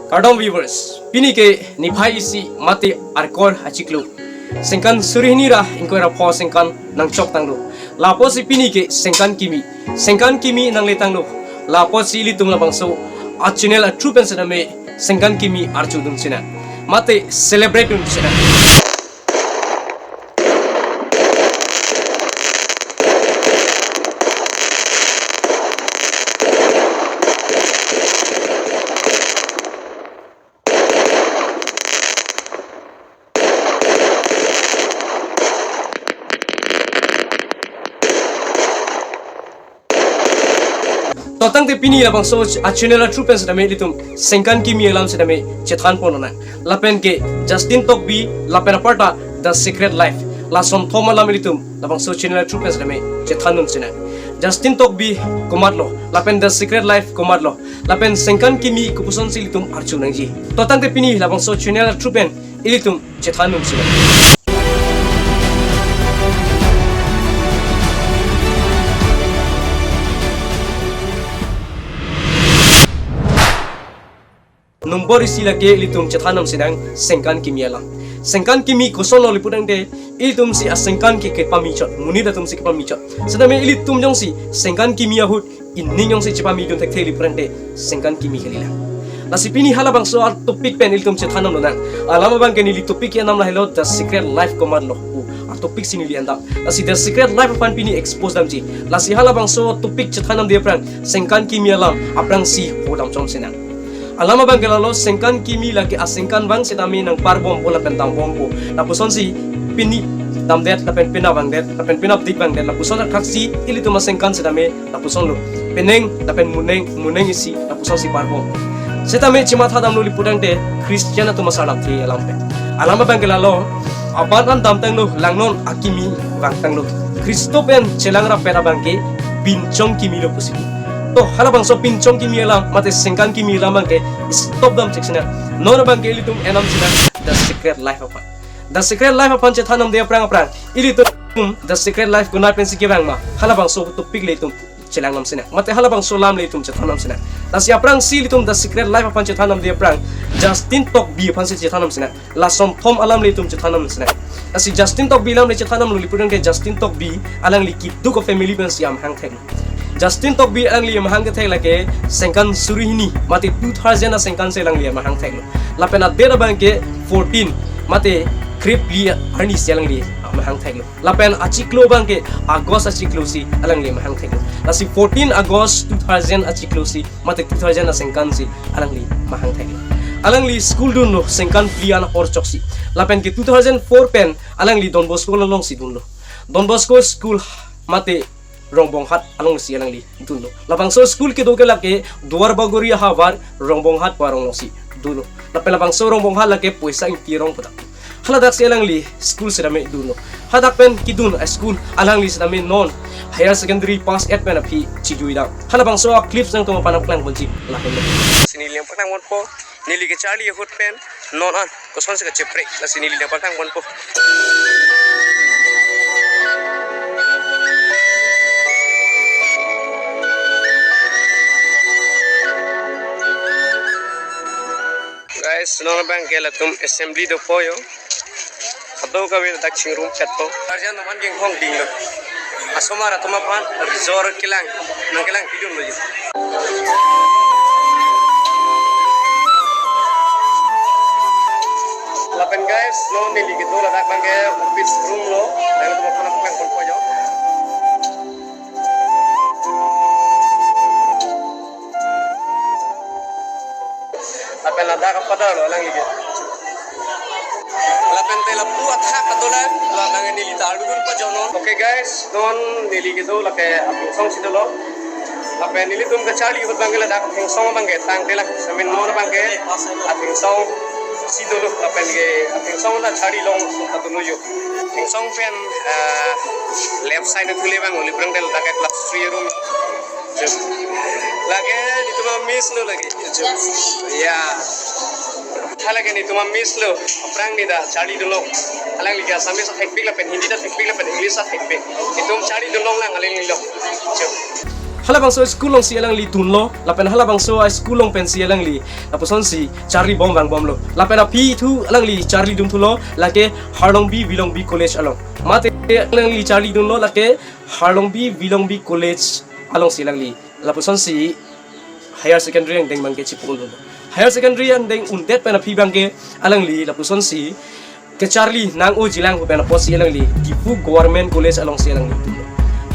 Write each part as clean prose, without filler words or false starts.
Kardom viewers, pini ke niphai isi mati arkor achiklu. Sengkan surihni ra inkoira pho sengkan nang chok tanglo. Lapo si pini ke sengkan kimi nang letang lo. Lapo si litung labang so a channel a true pen me sengkan kimi archu dum sina. Mate celebrate dum sina. Totang te pini labang so a channel a true pen me litum sengkan kimi alam me chethan ponona. Lapen ke Justin Tokbi lapen aparta The Secret Life. Lason thoma lam litum labang so channel a true pen me chethan nun sina. Justin Tokbi komatlo lapen The Secret Life komatlo lapen sengkan kimi kupuson silitum archu nangji. Totang te pini labang so channel a true pen ilitum chethan nun sina. Nombor isi lagi litum cethanam sidang sengkan kimi alam. Sengkan kimi koson lo lipudang de ilitum si asengkan ki kepamichot muni datum si kepamichot. Sedame ilitum jong si sengkan kimi ahut inni jong si cepami dun tek theli pudang de sengkan kimi kelila. Nasi pini hala bang soal topik pen ilitum cethanam lo nang. Alama bang keni li topik yang nam lah hello The Secret Life komad lo. Topik sini li andam. Nasi The Secret Life pan pini expose dam ji. Nasi hala bang so topik cethanam dia prang sengkan kimi alam aprang si hodam chom senang. Alama bang kelalo sengkan kimi lagi asengkan bang sedami nang parbom bola pentang bombo. Lapuson si pini dam det lapen pina bang det lapen pina dik bang det lapuson kaksi ili tu masengkan sedami lapuson lo peneng lapen muneng isi lapuson si parbom. Sedami cima thadam lo lipudang de Christian tu masalah thi alam pe. Alama bang kelalo aban dam tang lo langnon akimi bang tang lo. Kristopen celangra pera bang ke bincong kimi lo pusi. To hala bang so pincong kimi alam mate sengkan kimi alam bang ke stop dam section non bang ke ilitum enam sina The Secret Life apa The Secret Life apa cethanam dia prang ilitum The Secret Life guna pensi ke bang ma hala bang so topik leitum celangam sina mate hala bang so lam leitum cethanam sina tasi aprang si litum The Secret Life apa cethanam dia prang Justin Tokbi apa si cethanam sina lasom thom alam leitum cethanam sina tasi Justin Tokbi lam le cethanam lu lipudang ke Justin Tokbi alang likit du ko family ben siam hang thek Justin Tokbi ang liya mahang kathek lake sengkan surihini mati 2000 na sengkan se lang liya mahang thek lo lapen adera bangke 14 mati krip liya harni selang liya mahang thek lo lapen achiklo bangke agos achiklo si alang liya mahang thek lo lasi 14 agos 2000 achiklo si mati 2000 na sengkan si alang liya mahang thek lo alang li school dun lo sengkan liya na or choksi lapen ke 2004 pen alang li Don Bosco long si dun lo Don Bosco school mati rongbong hat along si alang li dulo lapang so school ke doke lake duar bagori havar rongbong hat parong si dulo lapang so rongbong hat lake puisa intirong putak haladak si alang li school sedame dulo hadak pen kidun a school alang li sedame non higher secondary pass at pen api chijuida halabang so clips nang tuma panang klang bonji lakin sinili ang patang po nili ke charlie hot pen non an koson sa chepre la sinili ang patang po guys, nona bang kela tum assembly do poyo. Ado ka bin daksing room chat po. Arjan naman geng hong ding lo. Asomara tumapan resort kilang. Nang kilang pidun lo jit. Lapen guys, no nili gitu ladak bang ke office room lo. Dan tumapan aku yang poyo. Lapen lada ka pada lo lang ige. Lapen tela buat hak katolan lang nili talbun pa jono. Okay guys, don nili gitu lake apung song si dolo. Lapen nili tum ka chali hot bangela dak apung song bangge tang tela samin mon bangge apung song si dolo lapen ge apung song la chali long katuno yo. Apung song pen left side thule bang oli prang del dak class 3 room. Lagi itu mah miss lo lagi. Ya. Halagi ni tu mah miss lo. Perang ni dah cari dulu. Halang liga sambil sa teknik lah pen Hindi dah teknik lah pen English sa teknik. Itu cari dulu lah ngaling lo. halabang so school long si alang li tunlo lapen halabang so school long pen si alang li lapuson si Charlie bom lo lapen api tu alang li Charlie dum tulo lake Harlong B Wilong B college along mate alang li Charlie dum lo lake Harlong B Wilong B college along si alang li lapuson si higher secondary ang deng bangke chipul lo higher secondary ang deng undet pen api bangke alang li lapuson si ke Charlie nang o jilang pen aposi alang li Difu government college along si alang li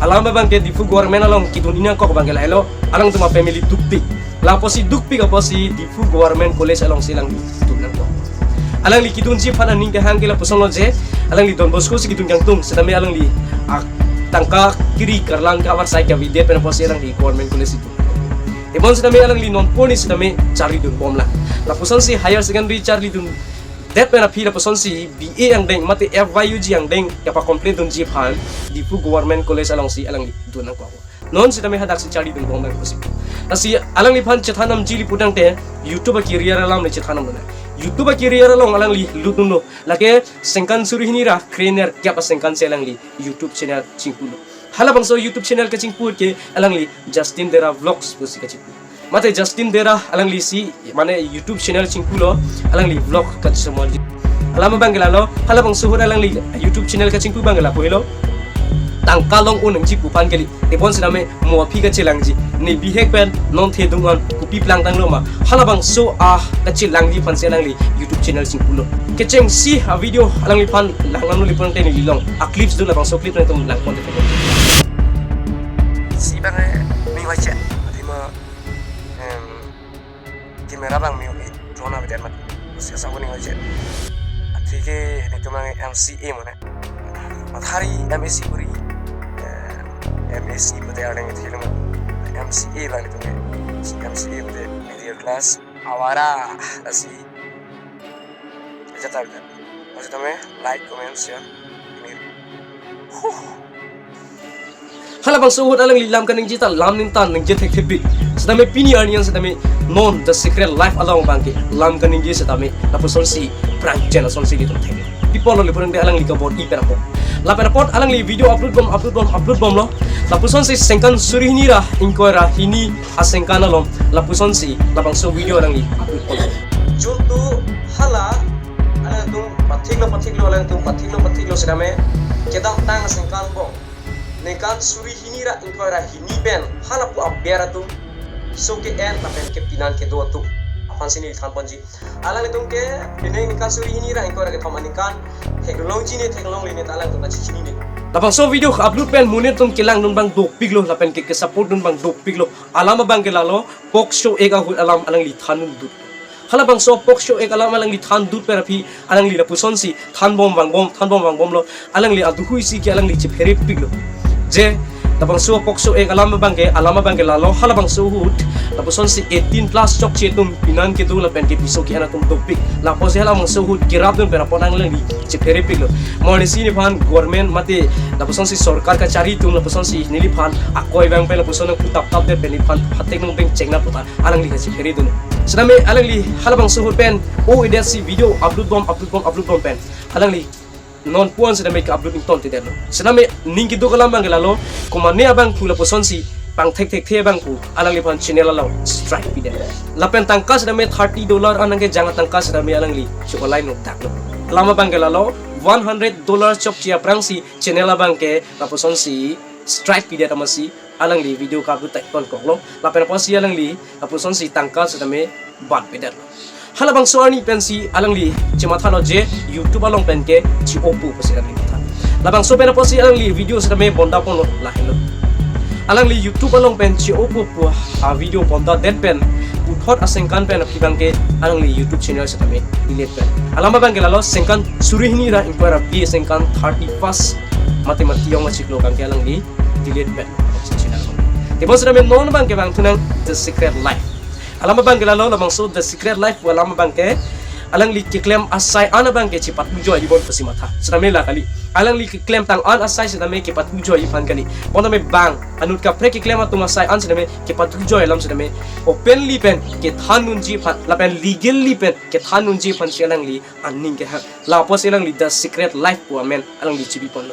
alam bang ke Difu government along kiduninya kok bang hello alang tuma family dukpi lang posi dukpi ka posi Difu government college along silang tunan ko alang li kidun ji phana ning ke hang ke la posong je alang li Don Bosco si kidun yang tung sedami alang li tangka kiri karlang ka war sai ka vidya pen posi alang li government college itu ebon sedami alang li non poni sedami Charlie dun pomla la posong si higher secondary Charlie dun det pena pila person si BA yang deng mati FYUG yang deng kapa komplain dun ji phan Difu government college along si alang li dunang ko non sida me hadak si Charlie dun bong ko si asi alang li phan chethanam ji li pudang te YouTube career alam ni chethanam dun YouTube career along alang li lutuno lake sengkan suri hinira trainer kapa sengkan se alang li YouTube channel chingpulo hala bang so YouTube channel ka chingpur ke alang li Justin Dera vlogs ko si ka chingpur mate Justin Dera alang li si mane YouTube channel chingpulo alang li vlog ka semua alama bangelalo hala bang suhur alang li YouTube channel ka chingpu bangela pohilo tangkalong unang ji pupan kali ebon siname mo phi ka chilang ji ni bihek pen non the dungan kupi plang tang loma hala bang so ka chilang ji pan selang li YouTube channel chingpulo kecheng si a video alang li pan langan li pon ten li long a clips do la bang so clip na tum lang pon si bang mi wa che kamera bang mi drone abi der mat usia sabuni hoje atike ni tumang MCA mone mathari MSc puri MSc pute areng thilum MCA bang tume MCA pute media class awara asi jata bida ase tome like comment share hala bang suhut alang li lam kaning jita lam ning tan ning jethek thebi sedame pini arnian sedame non the secret life along bangke lam kaning ji sedame lapuson si prank channel son si litum thek people lo lipun de alang li ka bot I perapot la perapot alang li video upload bom lo lapuson si sengkan suri hinira inkoira hini asengkan alom lapuson si labang so video alang li upload bom juntu hala alang tum pathik lo alang tum pathik lo sedame kedang tang sengkan bom nekan suri hinira inkoira hini ben halapu abera tu so ke en tapen ke pinan ke do tu apan sini than ponji alang tung ke pineng nekan suri hinira inkoira ke thomani kan teknologi ne talang tu na chichini ne lapang so video upload pen munir tum kilang dun bang dok piglo lapen ke support dun bang dok piglo alama bang ke lalo pok show ega hu alam alang li thanun du hala bang so pok show ega alam alang li than du perapi alang li lapuson si than bom bang bom lo alang li aduhui si ke alang li chephere piglo je tapang suwa pokso alama bangke lalo halabang suhut lapuson si 18 plus chok chetum pinan ke tu lapen ke piso ki anatum topik lapos halamang suhut kirap dun pera ponang lang di chepere piglo morni sini phan government mate lapuson si sarkar ka chari tum lapuson si nili phan akoi bang pe lapuson ku tap de pen phan hatek nong beng chengna pota alang li ka chepere dun sedame alang li halabang suhut pen o ida si video upload bom pen alang li non puan sedang make upload ning ton tidak lo sedame ning kido kalam bang lalo kumane abang pula poson si pang tek the bang pu alang li pan channel lo strike pide lapen tangka sedame $30 anang ke jangan tangka sedame alang li so online no tak lo lama bang lalo $100 chok chia prang si channel abang ke laposon si strike pide tamasi alang li video ka tak ton kok lo lapen posi alang li laposon si tangka sedame bat pide halabang soani pensi alang li cimathano je YouTube along penke ci opu pasi alang li mathan labang so pena pasi alang li video sedame bonda pon la hello alang li YouTube along pen ci opu pu a video bonda det pen uthot asengkan pen apibang ke alang li YouTube channel sedame delete pen alama bang lalo sengkan surihni ra inquire bi sengkan 31 mati yong achik lo kang ke alang li delete pen channel tebon sedame non bang ke bang tunang the secret life alama bang lalo lamang so the secret life alama bang ke alang li claim asai ana bang ke cipat ujo ibon pasi matha sedame la kali alang li claim tang an asai sedame ke pat ujo ifan kali ona me bang anut ka pre claim atuma sai an sedame ke pat ujo elam sedame openly pen ke thanun ji phat la pen legally pen ke thanun ji pan selang li anning ke la pos elang li the secret life po amen alang li chibi pon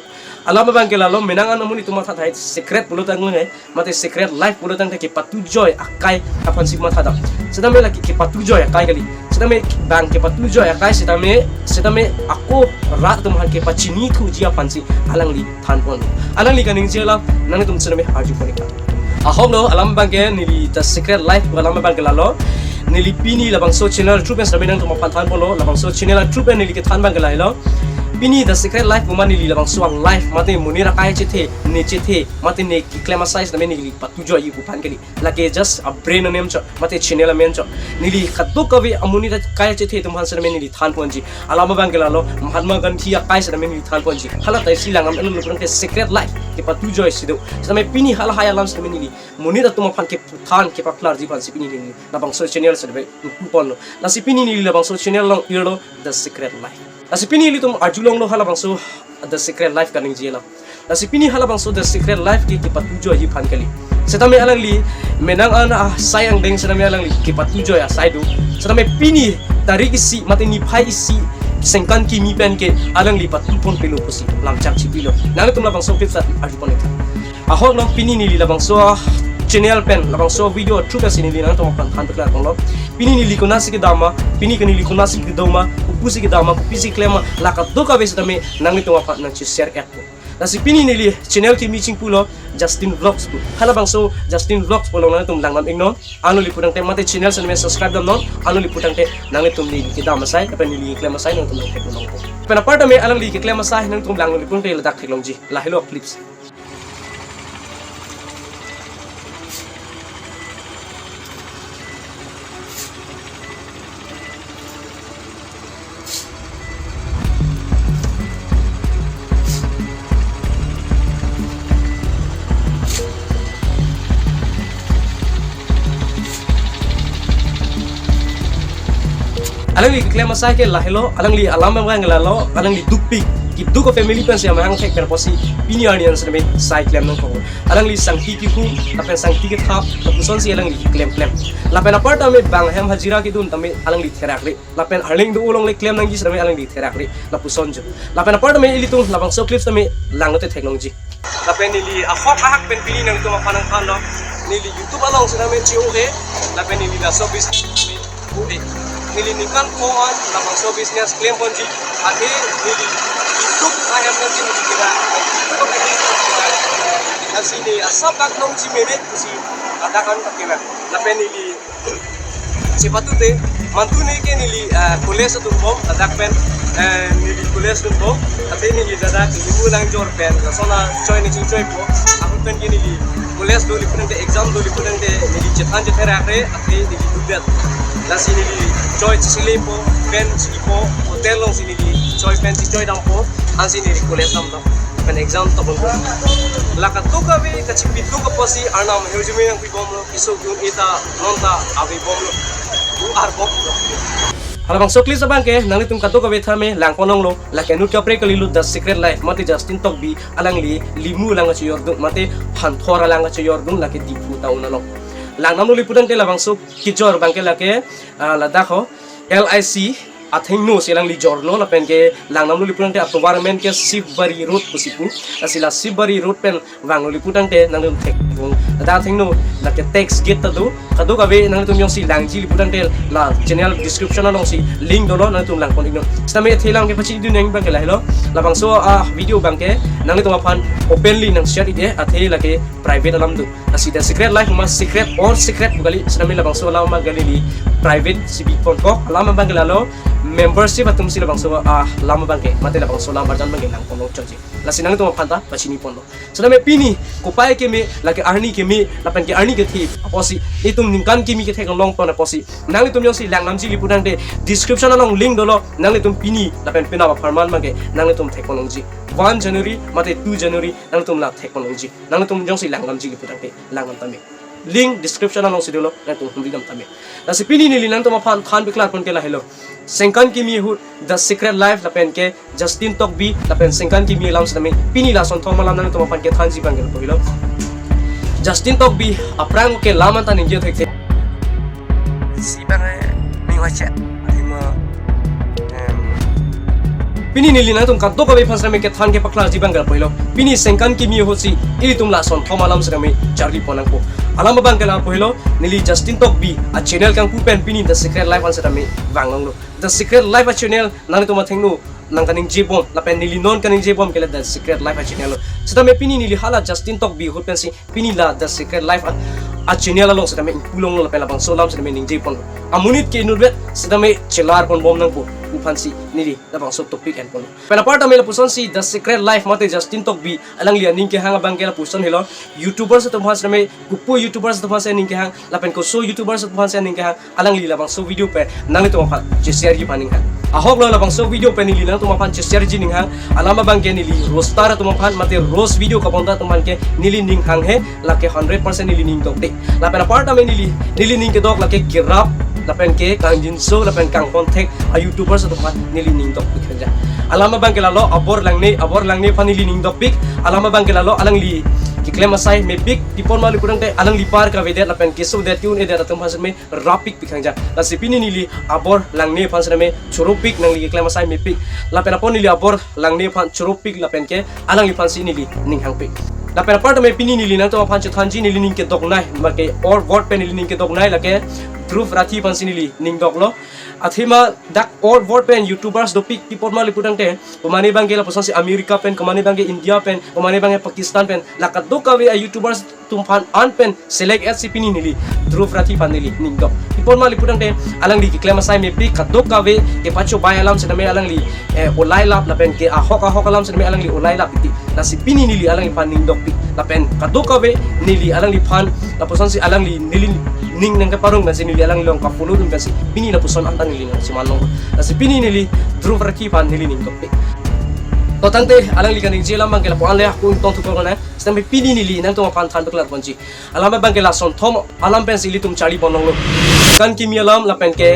alama bang ke lalo menangan namun itu mata thai secret pulo tang ngai mate secret life pulo tang ke patu joy akai kapan si mata da sedame lagi ke patu joy akai kali sedame bang ke patu joy akai sedame aku rat tum han ke pachini thu jia pansi alang li than pon alang li kaning jela nang tum sedame aju ponika ahom lo alam bang ke nili the secret life alama bang ke lalo nili pini labang so channel trupen sedame nang tum pan than polo labang so channel trupen nili ke than bang ke lailo pini the secret life mani li labang suang life mate munira kai chethe ne chethe mate ne claim size na ni patu jo yi pupan kali lake just a brain name cho mate channel men cho nili khatu kawi amuni ra kai chethe tum han sar men ni than ponji alama bangela lo mahatma gandhi ya kai sar men ni than ponji hala tai silangam elu lu ke secret life ke patu jo sido same pini hala haya lam sar men ni munira tum phan ke than ke paklar ji pan si pini ni labang so channel sar be pon la si pini ni labang so channel long iro the secret life asipini litum ajulong lo hala bangso the secret life kaning jela asipini hala bangso the secret life ki patujo hi phan kali setame alang li menang ana sayang deng setame alang li ki patujo ya saidu setame pini tarik isi mate ni phai isi sengkan ki mi pen ke alang li patupon pelo posi lamchak chi pilo nang tum la bangso pip sat ajupon eta ahok no pini ni li la bangso channel pen labang so video true ka sinili nang tong pan khan bekla kong lo pini ni likona si ke dama pini kan ni likona si ke doma upusi ke dama upisi klema laka do ka bes tame nang ni tong pan nang chi share app ko nasi pini ni li channel ki meeting pulo Justin Vlogs ko hala bang so Justin Vlogs pulo nang tum langnam igno anu li putang te mate channel san me subscribe dam non anu li putang te nang ni tum li ke dama sai ka pen li klema sai nang tum ke long ko pen apart me alang li ke klema sai nang tum lang li putang te ladak thek long ji la hello clips alang li klema sai ke lahelo alang li alam bang lalo alang li dukpi ki duko family pen sia mahang thek per posi pini audience me sai klem nang ko alang li sangti ki ku apen sangti ke thap to puson si alang li klem la pen apart me bang hem hajira ki dun tame alang li therak re la pen arling du ulong le klem nang gi srame alang li therak re la puson jo la pen apart me ili tung la bang so clips tame langote thek long ji la pen li a khop ahak pen pini nang tu ma panang khan lo ni li youtube along srame chi o he la pen li da so bis o he nilinikan ko an labang so business claim ponji ate nili ituk ayam nanti kira asini asap nak nong si mene si adakan takena lapen nili sipatu te mantu ne ke nili kules tu bom adak pen nili kules tu bom ate nili dadak limu lang jor pen sona join ni join po aku pen ke nili kules do lipun de exam do lipun de nili chetan je thera re ate nili dubat lasi nili joy sili po pen sili po hotel long sini di joy pen si joy dang po an sini di kuliah sam dang pen exam to bon lakat to ka be ka chipit to ka posi arnam heujume yang pi bom lo kiso gun ita nonta abi bom lo u ar bom lo hala bang sokli sabang ke nang tum ka to ka be thame lang ponong lo la ke nut ka pre ka lilu the secret life mate Justin tok bi alang li limu lang chi yor dung mate phan thora lang chi yor dung la ke dipu ta una lo lang nam lo liputan te la bang so kijor bang ke la ke la dakho LIC athing no selang li jorno la pen ke langnam li putang te environment ke Sibari road pusipu asila Sibari road pen wang li putang te nang thek da thing no na ke text get ta do kadu ka be nang tum yong si langji li putang te la channel description along si link do lo nang tum lang kon igno stame thelang ke pachi du neng bang ke la hello la bang so video bang ke nang tum aphan openly nang share ide athe la ke private alam du asida secret life ma secret or secret bugali stame la bang so la ma gali li private sibi pon ko lama bang ke la lo membership atum sila bang so lama bangke mate la bang so lama jan bangke lang kono choji la sinang to phanta pachini pono so na me pini ko pai ke me la ke arni ke me la pen ke arni ke thi aposi itum ningkan ke mi ke thek long pon aposi nang tum yong si lang nam ji li pudang de description along link dolo nang tum pini la pen pina ba farman bangke nang tum thek kono ji 1 January mate 2 January nang tum la thek kono ji nang tum yong si lang nam ji li pudang de lang nam tame link description along si dolo nang tum hum tame la si pini ni nang tum phan khan biklar pon ke la hello sengkan kimi hu the secret life la pen ke Justin tok bi la pen sengkan kimi lam sa pini la son thoma lam nang to pan ke thanji bang ko hilo Justin tok bi aprang ke laman tan inje thek si bang mi wa cha ma pini nili nang tum kaddo ka be phans rame ke than ke pakla jibang gal poilo pini sengkan ki mi hosi ili tum la son thomalam srame charli ponang po alam bang kala poilo nili Justin Tok bi a channel kang pu pen pini the secret life an srame wanglong lo the secret life a channel nang tu ma thengnu nang kaning jebom la pen nili non kaning jebom kala the secret life a channel sita me pini nili hala Justin Tok bi hot pen si pini la the secret life a channel along sita me pulong lo la pen la bang solam sita me ning jepon amunit ke nurbet sita me chelar pon bom nang po upansi nili labang so topic and pon pela part amela puson si the secret life mate Justin Tok bi alang lian ning ke hanga bangela puson helo youtubers to phans rame kupu youtubers to phans ning ke hang lapen ko so youtubers to phans ning ke hang alang li labang so video pe nang to phan je share ji paning hang ahok lo labang so video pe nili nang to phan je share ji ning hang alama bang ke nili rostar to phan mate rose video ka bonda to man ke nili ning hang he la ke 100% nili ning tok de la pela part ame nili ning ke dok la ke girap lapen ke kang jinso lapen kang contact a youtubers to phan nili ning tok khanja alama bang ke lalo abor lang ne phan nili ning dok pik alama bang ke lalo alang li ki klem asai me pik tipon mali kurang te alang li par ka vedet lapen ke so that tune edet atam phan me rapik pikhanja la sipini nili abor lang ne phan me churopik nang li klem asai me pik lapen apon nili abor lang ne phan churopik lapen ke alang li phan si nili ning hang pik la pera part me pini nili nang to phan che thanji nili ning ke dok nai ma ke or word pe nili ning ke dok nai la ke proof rathi pan sinili ning dok lo athima dak or word pen youtubers do pic people mali putang te komani bang gela posan si America pen komani bang India pen komani bang Pakistan pen la ka do ka we youtubers tum phan an pen select at si pini nili proof rathi pan nili ning dok people mali putang te alang li ki claim sai me pic ka do ka we ke pacho bai alam se na me alang li olai lap la pen ke a hok alam se na me alang li olai lap ti la si pini nili alang li pan ning dok pi la pen ka do ka we nili alang li phan la posan si alang li nili ning nang ka parong na si nili alang long ka follow dun kasi pini la puson ang nili nang si manong na si pini nili proof rathi pan nili ning dok pi to tante alang li kaning jela mang kela po ale aku tong tu ko na sta me pini nili nang to pan than bekla bonji alam bang kela son thom alam pen si li tum chali bonong lo kan ki mi alam la pen ke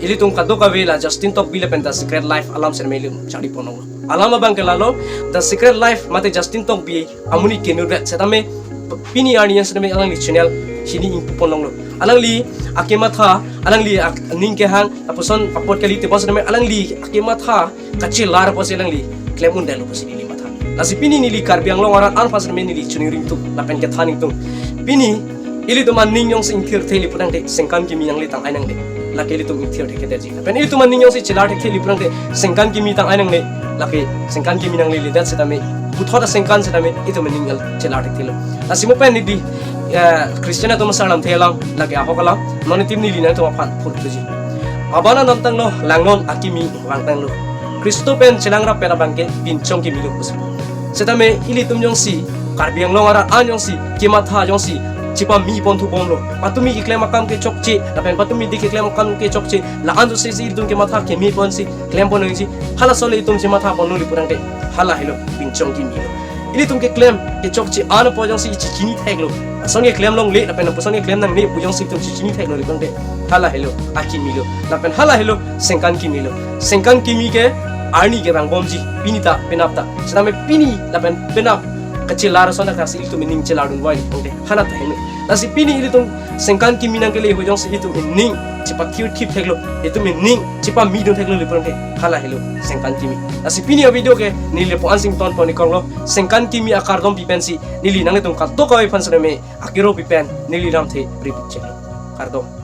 ili tum ka do ka we la Justin Tok bi la pen the secret life alam ser me li chali bonong lo alam bang kela lo the secret life mate Justin Tok bi amuni ke nu ret seta me pini audience me alang li channel sini ing ponong lo alang li akimatha alang li ning ke hang apuson apot kali te bos me alang li akimatha kachil lar pos alang li klemun dalo pos ni matha lasi pini ni li karbiang long aran an pas me ni li chuni ring tu la pen ke thaning tu pini ili to man ning yong sing thir theli putang te sengkan ki mi yang li tang ainang de la ke li tu thir the ke de ji pen ili to man ning yong si chilar the theli putang te sengkan ki mi tang ainang ne la ke sengkan ki mi nang li dat seta me puthota sengkan seta me itu meningal chilar the thelo lasi mo pen ni di Christian to masalam thelang lagi ahokalam noni tim ni lina to phan phutji abana namtang lo langnon akimi wangtang lo Kristo pen chilangra pera bangke pinchong ki milu pus setame ili tum jong si karbiang lo ara an jong si kimatha jong si chipa mi pon thu bom lo patumi ki klem akam ke chokchi la pen patumi dik klem akam ke chokchi la an se si dun ke matha ke mi pon si klem pon si hala sole tum si matha pon li purang de hala hilo pinchong ki milu ili tum ke klem ke chokchi an po jong si chini theglo songe claim long le lapen po songe claim nang ne pujong sik tum chini thek lo le konde hala hello aki milo lapen hala hello sengkan ki mi ke arni ke rang bomji pinita penapta saname pini lapen penap kecil lar sona kasi itu mening celadun wai konde hala ta hene nasi pini itu sengkan ki minang ke le pujong sik itu mening cepat cute tip thek lo itu mening cepat mi dun thek lo le konde hala hello sengkan ki mi nasi pini video ke ni le po ansing ton poni kong lo sengkan ki mi akar dom pipensi nili nang tung ka to ka wi phan sare me akiro pipen nili ram the repeat check kardom